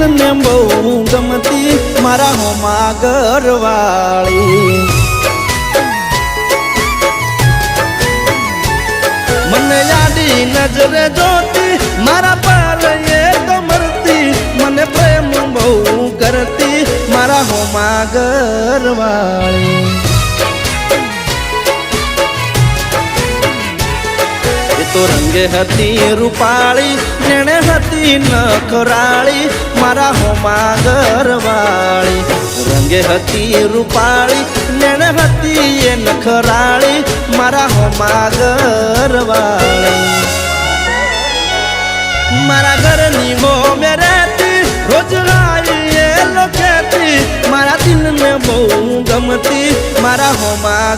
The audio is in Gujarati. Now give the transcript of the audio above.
દિલને બહુ ગમતી મારા હોમા ઘરવાળી મને યાદી નજરે જોતી મારા પર એ તો મરતી મને પ્રેમ બહુ કરતી મારા હોમા ઘરવાળી તો રંગે હતી રૂપાળી નેણે હતી નખરાળી મારા હોમા ઘરવાળી રંગે હતી રૂપાળી નેણે હતી એ નખરાળી મારા હોમા ઘરવાળી મારા ઘરની હોમે રહેતી રોજ ગાઈ એ લોકેતી મારા દિલને બહુ ગમતી મારા હોમા